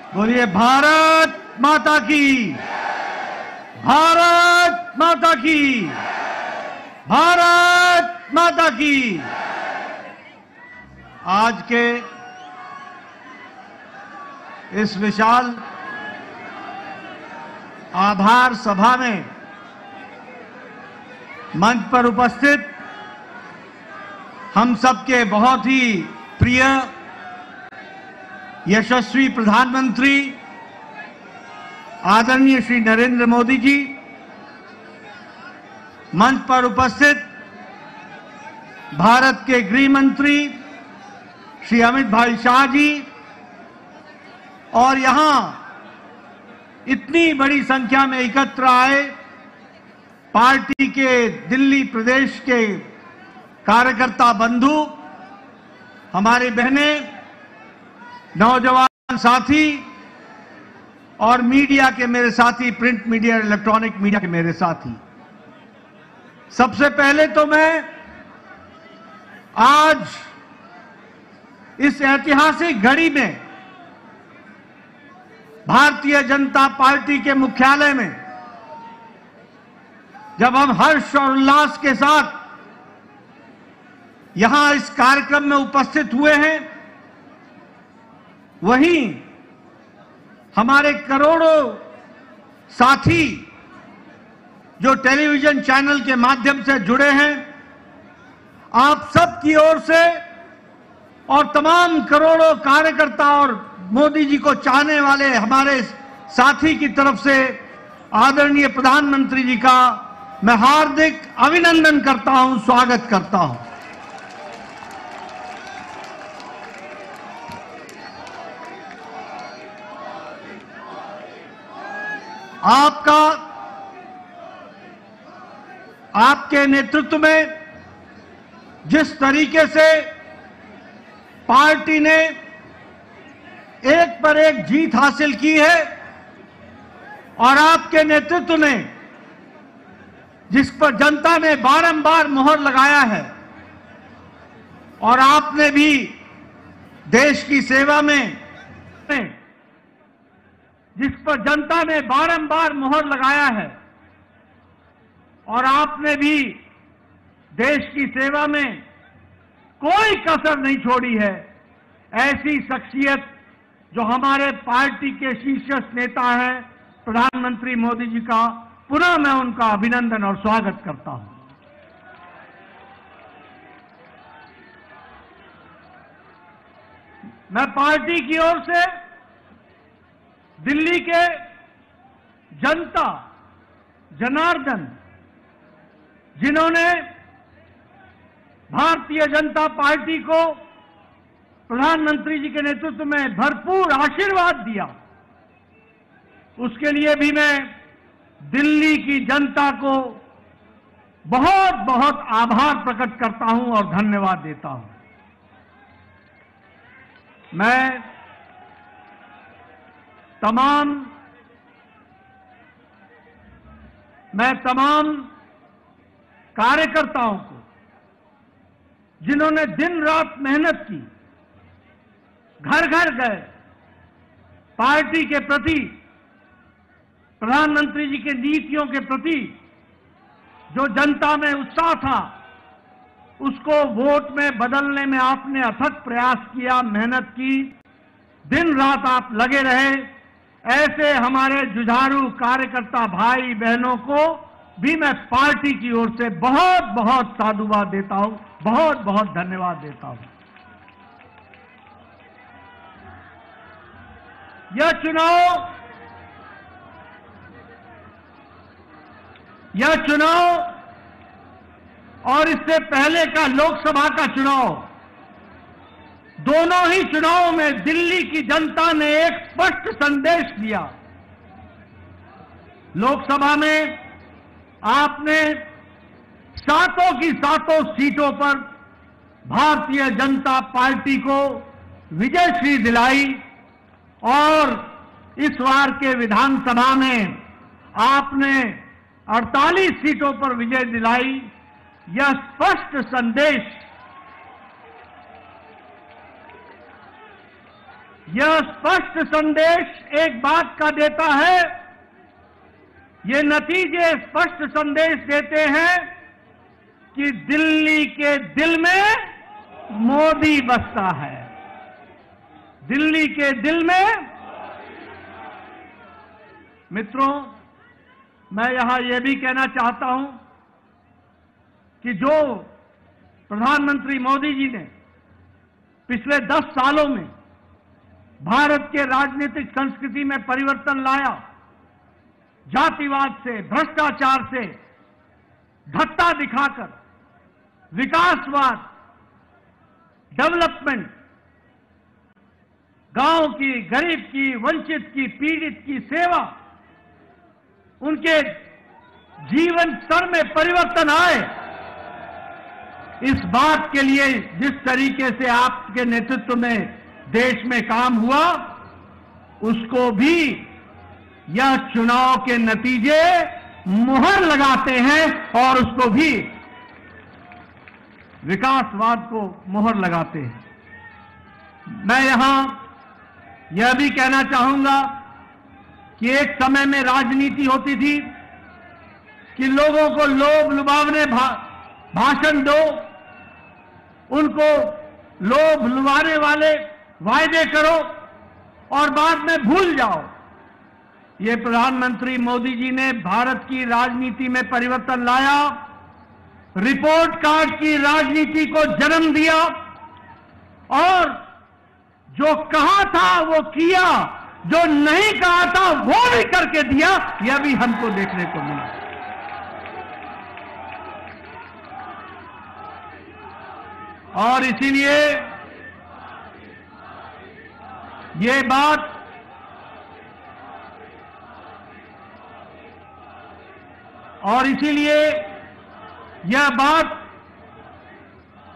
बोलिए भारत माता की, भारत माता की, भारत माता की। आज के इस विशाल आभार सभा में मंच पर उपस्थित हम सबके बहुत ही प्रिय यशस्वी प्रधानमंत्री आदरणीय श्री नरेंद्र मोदी जी, मंच पर उपस्थित भारत के गृह मंत्री श्री अमित भाई शाह जी और यहां इतनी बड़ी संख्या में एकत्र आए पार्टी के दिल्ली प्रदेश के कार्यकर्ता बंधु, हमारी बहनें, नौजवान साथी और मीडिया के मेरे साथी, प्रिंट मीडिया, इलेक्ट्रॉनिक मीडिया के मेरे साथी। सबसे पहले तो मैं आज इस ऐतिहासिक घड़ी में भारतीय जनता पार्टी के मुख्यालय में जब हम हर्ष और उल्लास के साथ यहां इस कार्यक्रम में उपस्थित हुए हैं, वहीं हमारे करोड़ों साथी जो टेलीविजन चैनल के माध्यम से जुड़े हैं, आप सब की ओर से और तमाम करोड़ों कार्यकर्ता और मोदी जी को चाहने वाले हमारे साथी की तरफ से आदरणीय प्रधानमंत्री जी का मैं हार्दिक अभिनंदन करता हूं, स्वागत करता हूं। आपके नेतृत्व में जिस तरीके से पार्टी ने एक पर एक जीत हासिल की है और आपके नेतृत्व ने जिस पर जनता ने बारंबार मोहर लगाया है और आपने भी देश की सेवा में जिस पर जनता ने बारंबार मोहर लगाया है और आपने भी देश की सेवा में कोई कसर नहीं छोड़ी है, ऐसी शख्सियत जो हमारे पार्टी के शीर्ष नेता हैं प्रधानमंत्री मोदी जी का, पुनः मैं उनका अभिनंदन और स्वागत करता हूं। मैं पार्टी की ओर से दिल्ली के जनता जनार्दन, जिन्होंने भारतीय जनता पार्टी को प्रधानमंत्री जी के नेतृत्व में भरपूर आशीर्वाद दिया, उसके लिए भी मैं दिल्ली की जनता को बहुत बहुत आभार प्रकट करता हूं और धन्यवाद देता हूं। मैं तमाम कार्यकर्ताओं को, जिन्होंने दिन रात मेहनत की, घर घर गए, पार्टी के प्रति, प्रधानमंत्री जी के नीतियों के प्रति जो जनता में उत्साह था, उसको वोट में बदलने में आपने अथक प्रयास किया, मेहनत की, दिन रात आप लगे रहे। ऐसे हमारे जुझारू कार्यकर्ता भाई बहनों को भी मैं पार्टी की ओर से बहुत बहुत साधुवाद देता हूं, बहुत बहुत धन्यवाद देता हूं। यह चुनाव और इससे पहले का लोकसभा का चुनाव, दोनों ही चुनावों में दिल्ली की जनता ने एक स्पष्ट संदेश दिया। लोकसभा में आपने सातों की सातों सीटों पर भारतीय जनता पार्टी को विजयश्री दिलाई और इस बार के विधानसभा में आपने 48 सीटों पर विजय दिलाई। यह स्पष्ट संदेश यह स्पष्ट संदेश एक बात का देता है, ये नतीजे स्पष्ट संदेश देते हैं कि दिल्ली के दिल में मोदी बसता है। दिल्ली के दिल में मित्रों, मैं यहां यह भी कहना चाहता हूं कि जो प्रधानमंत्री मोदी जी ने पिछले 10 सालों में भारत के राजनीतिक संस्कृति में परिवर्तन लाया, जातिवाद से, भ्रष्टाचार से धत्ता दिखाकर विकासवाद, डेवलपमेंट, गांव की, गरीब की, वंचित की, पीड़ित की सेवा, उनके जीवन स्तर में परिवर्तन आए, इस बात के लिए जिस तरीके से आपके नेतृत्व में देश में काम हुआ, उसको भी यह चुनाव के नतीजे मुहर लगाते हैं और उसको भी विकासवाद को मुहर लगाते हैं। मैं यहां यह भी कहना चाहूंगा कि एक समय में राजनीति होती थी कि लोगों को लोभ लुभावने भाषण दो, उनको लोभ लुभाने वाले वायदे करो और बाद में भूल जाओ। ये प्रधानमंत्री मोदी जी ने भारत की राजनीति में परिवर्तन लाया, रिपोर्ट कार्ड की राजनीति को जन्म दिया और जो कहा था वो किया, जो नहीं कहा था वो भी करके दिया। यह भी हमको देखने को मिला। और इसीलिए ये बात यह बात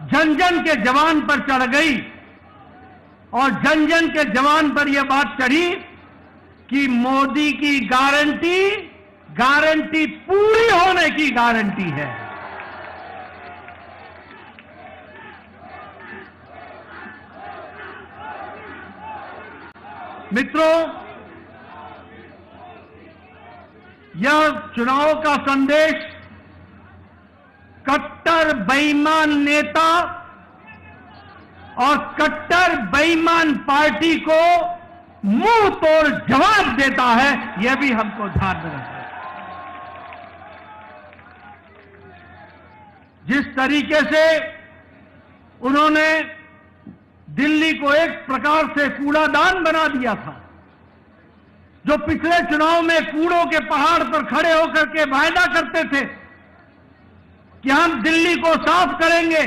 जन जन के जवान पर चढ़ गई और जन जन के जवान पर यह बात चढ़ी कि मोदी की गारंटी पूरी होने की गारंटी है। मित्रों, यह चुनाव का संदेश कट्टर बेईमान नेता और कट्टर बेईमान पार्टी को मुंह तोड़ जवाब देता है। यह भी हमको ध्यान में रखना है। जिस तरीके से उन्होंने दिल्ली को एक प्रकार से कूड़ादान बना दिया था, जो पिछले चुनाव में कूड़ों के पहाड़ पर खड़े होकर के वायदा करते थे कि हम दिल्ली को साफ करेंगे,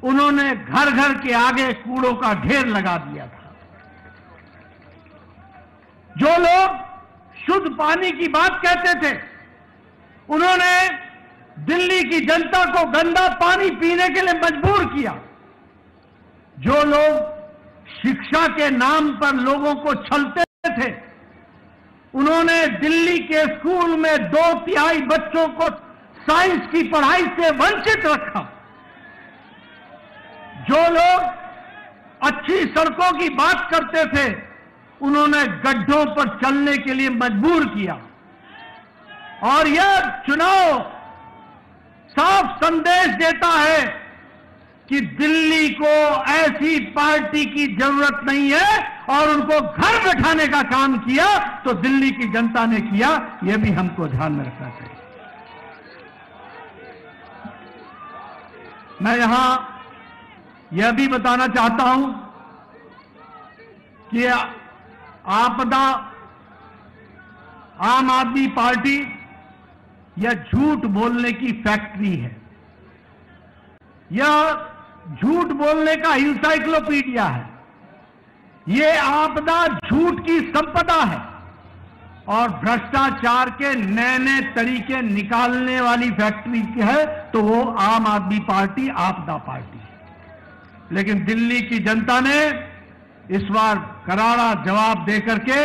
उन्होंने घर घर के आगे कूड़ों का ढेर लगा दिया था। जो लोग शुद्ध पानी की बात कहते थे, उन्होंने दिल्ली की जनता को गंदा पानी पीने के लिए मजबूर किया। जो लोग शिक्षा के नाम पर लोगों को छलते थे, उन्होंने दिल्ली के स्कूल में 2/3 बच्चों को साइंस की पढ़ाई से वंचित रखा। जो लोग अच्छी सड़कों की बात करते थे, उन्होंने गड्ढों पर चलने के लिए मजबूर किया। और यह चुनाव साफ संदेश देता है कि दिल्ली को ऐसी पार्टी की जरूरत नहीं है और उनको घर बैठाने का काम किया तो दिल्ली की जनता ने किया। यह भी हमको ध्यान में रखना चाहिए। मैं यहां यह भी बताना चाहता हूं कि आपदा आम आदमी पार्टी यह झूठ बोलने की फैक्ट्री है। यह झूठ बोलने का इंसाइक्लोपीडिया है। यह आपदा झूठ की संपदा है और भ्रष्टाचार के नए नए तरीके निकालने वाली फैक्ट्री है, तो वो आम आदमी पार्टी आपदा पार्टी है। लेकिन दिल्ली की जनता ने इस बार करारा जवाब देकर के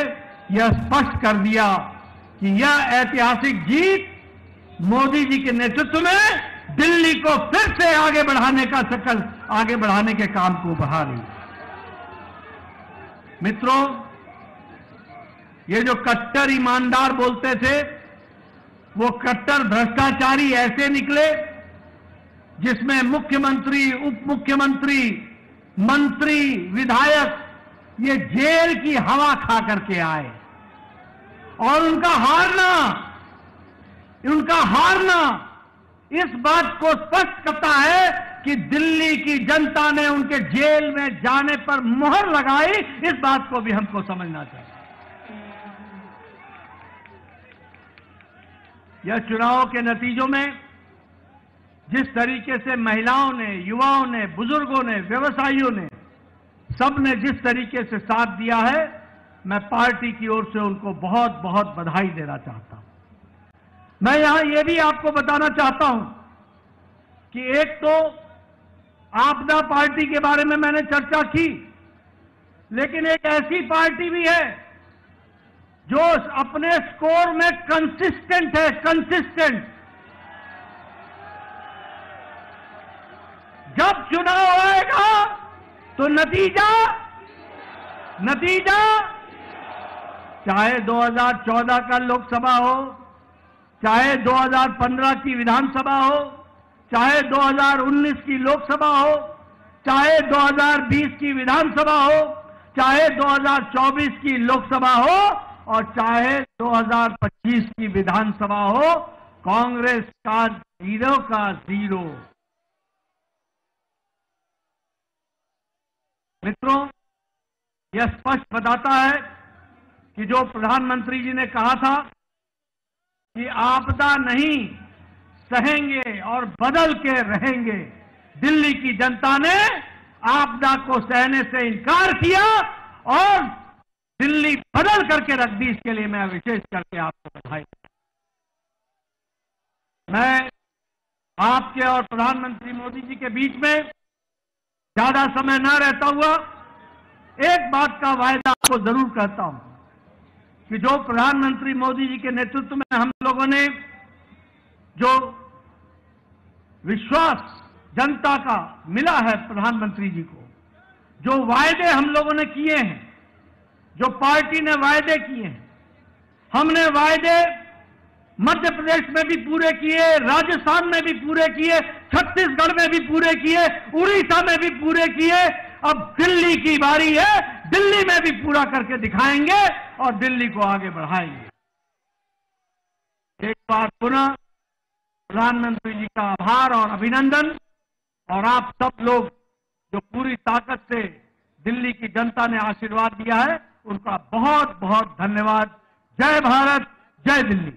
यह स्पष्ट कर दिया कि यह ऐतिहासिक जीत मोदी जी के नेतृत्व में दिल्ली को फिर से आगे बढ़ाने के काम को बढ़ा रही है। मित्रों, ये जो कट्टर ईमानदार बोलते थे, वो कट्टर भ्रष्टाचारी ऐसे निकले जिसमें मुख्यमंत्री, उप मुख्यमंत्री, मंत्री, विधायक ये जेल की हवा खा करके आए। और उनका हारना इस बात को स्पष्ट करता है कि दिल्ली की जनता ने उनके जेल में जाने पर मुहर लगाई। इस बात को भी हमको समझना चाहिए। यह चुनाव के नतीजों में जिस तरीके से महिलाओं ने, युवाओं ने, बुजुर्गों ने, व्यवसायियों ने, सबने जिस तरीके से साथ दिया है, मैं पार्टी की ओर से उनको बहुत बहुत बधाई देना चाहता हूं। मैं यहां यह भी आपको बताना चाहता हूं कि एक तो आपदा पार्टी के बारे में मैंने चर्चा की, लेकिन एक ऐसी पार्टी भी है जो अपने स्कोर में कंसिस्टेंट है। कंसिस्टेंट। जब चुनाव आएगा तो नतीजा चाहे 2014 का लोकसभा हो, चाहे 2015 की विधानसभा हो, चाहे 2019 की लोकसभा हो, चाहे 2020 की विधानसभा हो, चाहे 2024 की लोकसभा हो और चाहे 2025 की विधानसभा हो, कांग्रेस का 0 का 0। मित्रों, यह स्पष्ट बताता है कि जो प्रधानमंत्री जी ने कहा था कि आपदा नहीं सहेंगे और बदल के रहेंगे, दिल्ली की जनता ने आपदा को सहने से इनकार किया और दिल्ली बदल करके रख दी। इसके लिए मैं विशेष करके आपको बधाई। मैं आपके और प्रधानमंत्री मोदी जी के बीच में ज्यादा समय न रहता हुआ एक बात का वायदा आपको जरूर करता हूं कि जो प्रधानमंत्री मोदी जी के नेतृत्व में हम लोगों ने जो विश्वास जनता का मिला है प्रधानमंत्री जी को, जो वायदे हम लोगों ने किए हैं, जो पार्टी ने वायदे किए हैं, हमने वायदे मध्य प्रदेश में भी पूरे किए, राजस्थान में भी पूरे किए, छत्तीसगढ़ में भी पूरे किए, उड़ीसा में भी पूरे किए। अब दिल्ली की बारी है, दिल्ली में भी पूरा करके दिखाएंगे और दिल्ली को आगे बढ़ाएंगे। एक बार पुनः प्रधानमंत्री जी का आभार और अभिनंदन, और आप सब लोग जो पूरी ताकत से दिल्ली की जनता ने आशीर्वाद दिया है, उनका बहुत बहुत धन्यवाद। जय भारत, जय दिल्ली।